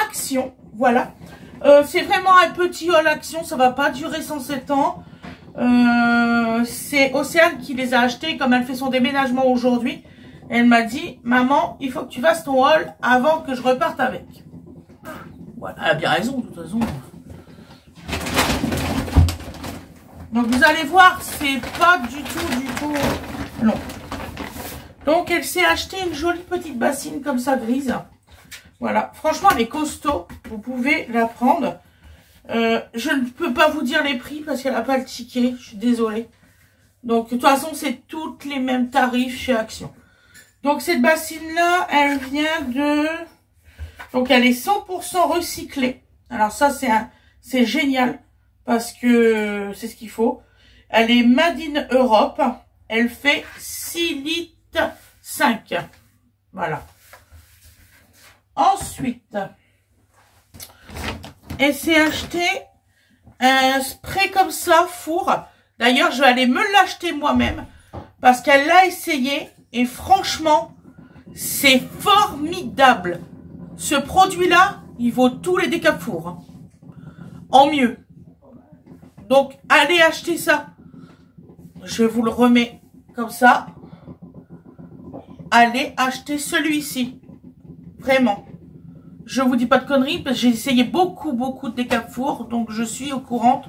Action. Voilà. C'est vraiment un petit haul Action. Ça va pas durer 107 ans. C'est Océane qui les a achetés. Comme elle fait son déménagement aujourd'hui, elle m'a dit, maman, il faut que tu fasses ton haul avant que je reparte avec. Voilà, elle a bien raison, de toute façon. Donc vous allez voir, c'est pas du tout long. Donc elle s'est acheté une jolie petite bassine comme ça grise. Voilà, franchement elle est costaud, vous pouvez la prendre. Je ne peux pas vous dire les prix parce qu'elle n'a pas le ticket, je suis désolée. Donc de toute façon c'est toutes les mêmes tarifs chez Action. Donc cette bassine là, elle vient de... Donc elle est 100% recyclée. Alors ça c'est génial. Parce que c'est ce qu'il faut. Elle est Made in Europe. Elle fait 6 litres 5. Voilà. Ensuite, elle s'est acheté un spray comme ça, four. D'ailleurs, je vais aller me l'acheter moi-même. Parce qu'elle l'a essayé. Et franchement, c'est formidable. Ce produit-là, il vaut tous les décafours. Hein. En mieux. Donc, allez acheter ça. Je vous le remets comme ça. Allez acheter celui-ci. Vraiment. Je vous dis pas de conneries parce que j'ai essayé beaucoup de décafours. Donc, je suis au courant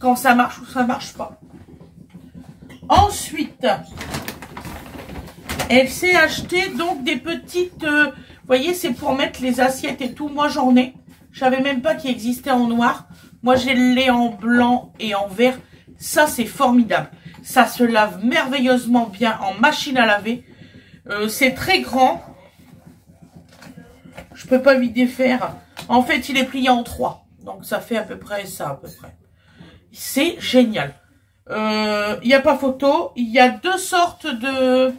quand ça marche ou ça marche pas. Ensuite, elle s'est acheté donc des petites... vous voyez, c'est pour mettre les assiettes et tout. Moi, j'en ai. Je savais même pas qu'il existait en noir. Moi, j'ai le lait en blanc et en vert. Ça, c'est formidable. Ça se lave merveilleusement bien en machine à laver. C'est très grand. Je peux pas lui défaire. En fait, il est plié en 3. Donc, ça fait à peu près ça, à peu près. C'est génial. Il n'y a pas photo. Il y a deux sortes de...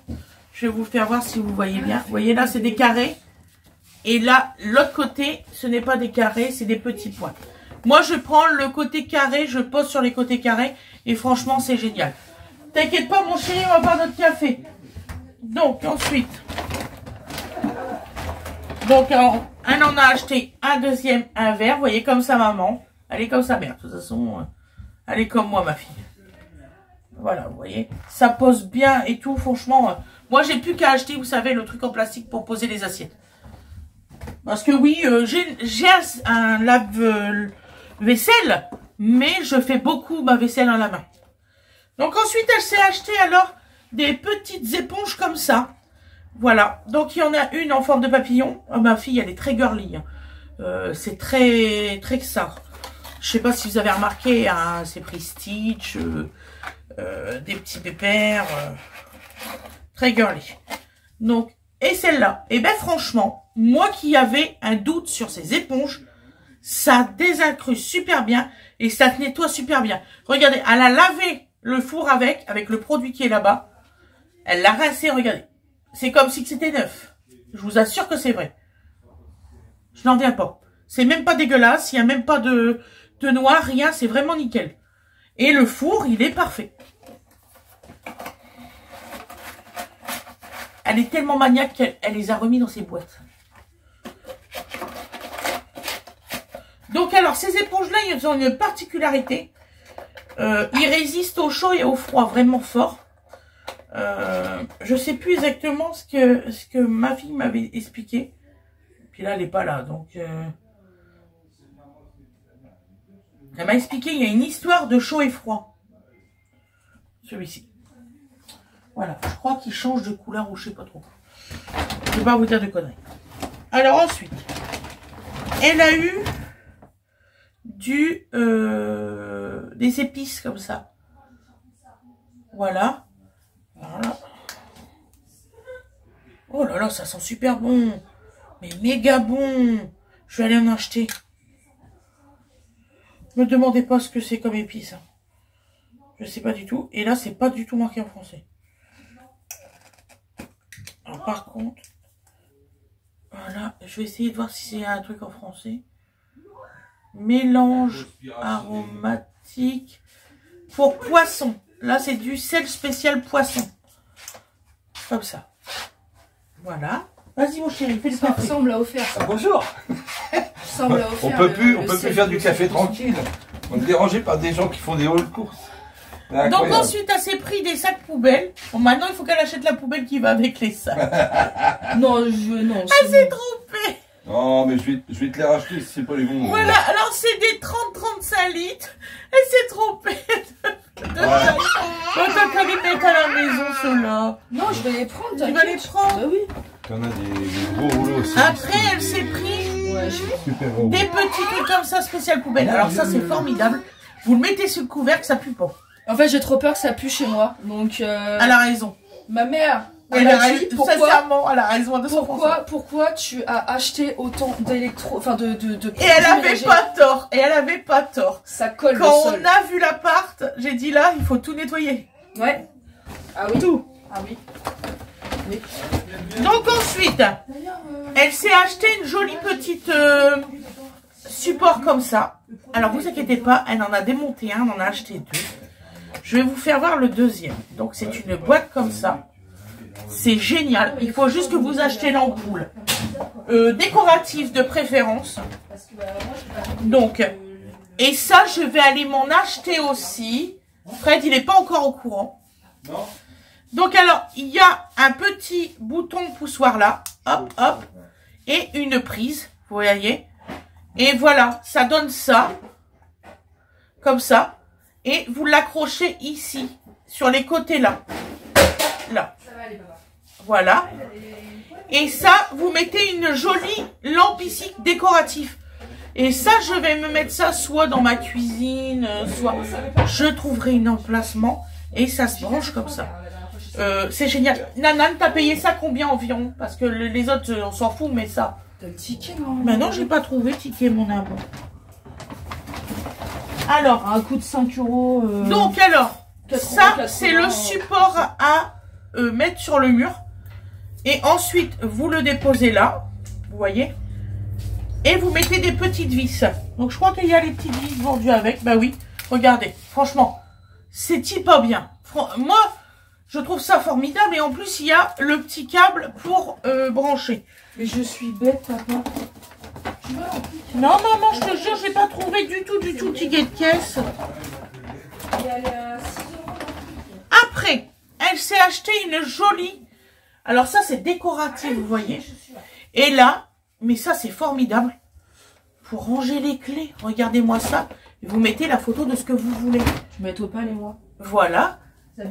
Je vais vous faire voir si vous voyez bien. Vous voyez, là, c'est des carrés. Et là, l'autre côté, ce n'est pas des carrés, c'est des petits points. Moi, je prends le côté carré, je pose sur les côtés carrés. Et franchement, c'est génial. T'inquiète pas, mon chéri, on va boire notre café. Donc, ensuite. Donc, elle en a acheté un deuxième, un vert. Vous voyez, comme sa maman. Elle est comme sa mère. De toute façon, elle est comme moi, ma fille. Voilà, vous voyez. Ça pose bien et tout. Franchement, moi, j'ai plus qu'à acheter, vous savez, le truc en plastique pour poser les assiettes. Parce que oui, j'ai un lave-vaisselle, mais je fais beaucoup ma vaisselle à la main. Donc ensuite, elle s'est acheté alors des petites éponges comme ça. Voilà. Donc il y en a une en forme de papillon. Oh, ma fille, elle est très girly. Hein. C'est très que ça. Je sais pas si vous avez remarqué, hein, c'est pris Stitch, des petits pépères, très girly. Donc, et celle-là, et ben franchement, moi qui avais un doute sur ces éponges, ça désincruste super bien et ça te nettoie super bien. Regardez, elle a lavé le four avec le produit qui est là-bas. Elle l'a rincé, regardez. C'est comme si c'était neuf. Je vous assure que c'est vrai. Je n'en reviens pas. C'est même pas dégueulasse, il n'y a même pas de noir, rien, c'est vraiment nickel. Et le four, il est parfait. Elle est tellement maniaque qu'elle les a remis dans ses boîtes. Donc alors, ces éponges-là, ils ont une particularité. Ils résistent au chaud et au froid vraiment fort. Je sais plus exactement ce que ma fille m'avait expliqué. Puis là, elle n'est pas là. Donc, elle m'a expliqué, il y a une histoire de chaud et froid. Celui-ci. Voilà, je crois qu'il change de couleur ou je sais pas trop. Je ne vais pas vous dire de conneries. Alors ensuite, elle a eu des épices comme ça. Voilà. Voilà. Oh là là, ça sent super bon. Mais méga bon. Je vais aller en acheter. Ne me demandez pas ce que c'est comme épices. Je sais pas du tout. Et là, c'est pas du tout marqué en français. Alors, par contre, voilà, je vais essayer de voir si c'est un truc en français. Mélange aromatique pour poisson. Là, c'est du sel spécial poisson. Comme ça. Voilà. Vas-y, mon chéri, fais le Ça café. ressemble à offert. Ah, bonjour. Ça, on me l'a offert, On peut plus faire du le café set. tranquille. On est dérangé par des gens qui font des hauls courses. Donc ensuite, elle s'est pris des sacs poubelles. Bon, maintenant, il faut qu'elle achète la poubelle qui va avec les sacs. Non, Elle s'est trompée. Non, mais je vais te les racheter si c'est pas les bons. Voilà, alors c'est des 30-35 litres. Elle s'est trompée de taille. Bon, t'as qu'à les mettre à la maison, ceux-là. Non, je vais les prendre. Tu vas les prendre? Bah oui. T'en as des gros rouleaux aussi. Après, elle s'est pris Ouais, Super gros. des petits trucs comme ça, spécial poubelle. Alors ça, c'est formidable. Vous le mettez sur le couvercle, ça pue pas. En fait, j'ai trop peur que ça pue chez moi. Donc, Elle a raison. ma mère, Elle m'a a dit, raison. Sincèrement, elle a raison à 200%. pourquoi tu as acheté autant d'électro, enfin de Et elle avait pas tort. Et elle avait pas tort. Ça colle Quand le sol. on a vu l'appart, j'ai dit là, il faut tout nettoyer. Ouais. Ah oui. Tout. Ah oui. Oui. Donc ensuite, elle s'est acheté une jolie petite support comme ça. Alors vous inquiétez pas, elle en a démonté un, on en a acheté deux. Je vais vous faire voir le deuxième. Donc c'est une boîte comme ça. C'est génial. Il faut juste que vous achetez l'ampoule. Décorative de préférence. Donc, et ça, je vais aller m'en acheter aussi. Fred, il n'est pas encore au courant. Non. Donc alors, il y a un petit bouton poussoir là. Hop, hop. Et une prise. Vous voyez. Et voilà, ça donne ça. Comme ça. Et vous l'accrochez ici. Sur les côtés là. Là. Voilà. Et ça, vous mettez une jolie lampe ici décorative. Et ça, je vais me mettre ça soit dans ma cuisine, soit je trouverai un emplacement. Et ça se branche comme ça. C'est génial. Nanan, t'as payé ça combien environ? Parce que les autres, on s'en fout, mais ça. T'as le ticket, non? Ben non, j'ai pas trouvé ticket, mon amour. Alors, Un coût de 5 euros. donc alors, 80, ça, c'est le support à mettre sur le mur. Et ensuite, vous le déposez là. Vous voyez. Et vous mettez des petites vis. Donc, je crois qu'il y a les petites vis vendues avec. Bah oui, regardez. Franchement, c'est pas bien. Moi, je trouve ça formidable. Et en plus, il y a le petit câble pour brancher. Mais je suis bête, papa. Non, maman, je te jure, j'ai pas trouvé du tout ticket de caisse. Après, elle s'est acheté une jolie... Alors ça, c'est décoratif, vous voyez. Et là, mais ça, c'est formidable. Pour ranger les clés, regardez-moi ça. Vous mettez la photo de ce que vous voulez. Je mets pas les mois. Voilà,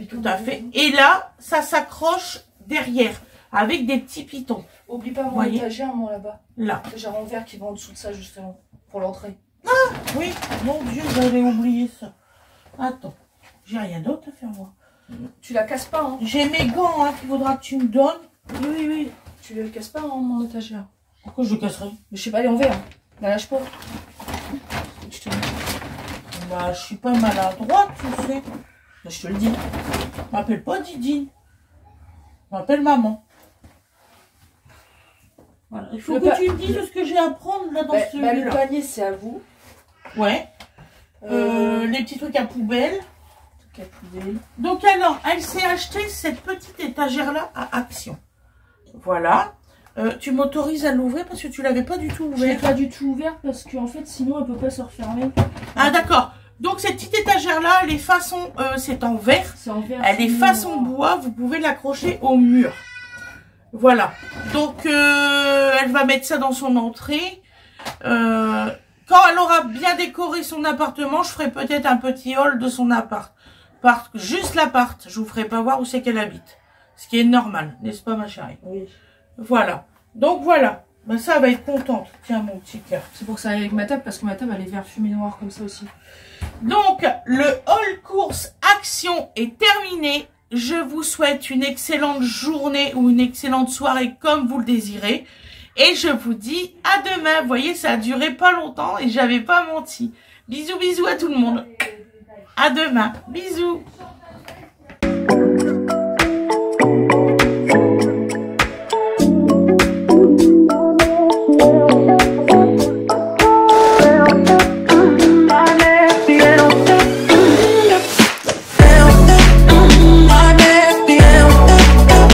tout à fait. Et là, ça s'accroche derrière, avec des petits pitons. Oublie pas mon Voyez. étagère, moi, là-bas. Là. J'ai un verre qui va en dessous de ça, justement, pour l'entrée. Oui, mon Dieu, j'avais oublié ça. Attends, j'ai rien d'autre à faire, moi. Tu la casses pas, hein? J'ai mes gants, hein, qu'il faudra que tu me donnes. Oui, oui. Tu la casses pas, hein, mon étagère? Pourquoi je le casserai? Mais je sais pas, elle est en verre. La lâche pas. Je te le dis. Bah, je suis pas maladroite, tu sais. Bah, je te le dis. Je m'appelle pas Didine. Je m'appelle maman. Voilà. Il faut que tu me dises ce que j'ai à prendre là dans celui-là. Le panier, c'est à vous. Ouais. Les petits trucs à poubelle. Poubelle. Donc alors, elle s'est acheté cette petite étagère-là à Action. Voilà. Tu m'autorises à l'ouvrir parce que tu l'avais pas du tout Je l'ai ouvert. pas du tout ouvert parce qu'en fait, sinon, elle peut pas se refermer. Ah d'accord. Donc cette petite étagère-là, elle est façon, c'est en verre. C'est en verre. Elle est façon bois. Vous pouvez l'accrocher au mur. Voilà. Donc elle va mettre ça dans son entrée. Quand elle aura bien décoré son appartement, je ferai peut-être un petit hall de son appart. Juste l'appart. Je vous ferai pas voir où c'est qu'elle habite. Ce qui est normal, n'est-ce pas ma chérie? Oui. Voilà. Donc voilà. Ben, ça va être contente. Tiens mon petit cœur. C'est pour ça avec ma table, parce que ma table, elle est vert fumé noir comme ça aussi. Donc le hall course Action est terminé. Je vous souhaite une excellente journée ou une excellente soirée comme vous le désirez. Et je vous dis à demain. Vous voyez, ça a duré pas longtemps et j'avais pas menti. Bisous, bisous à tout le monde. À demain. Bisous.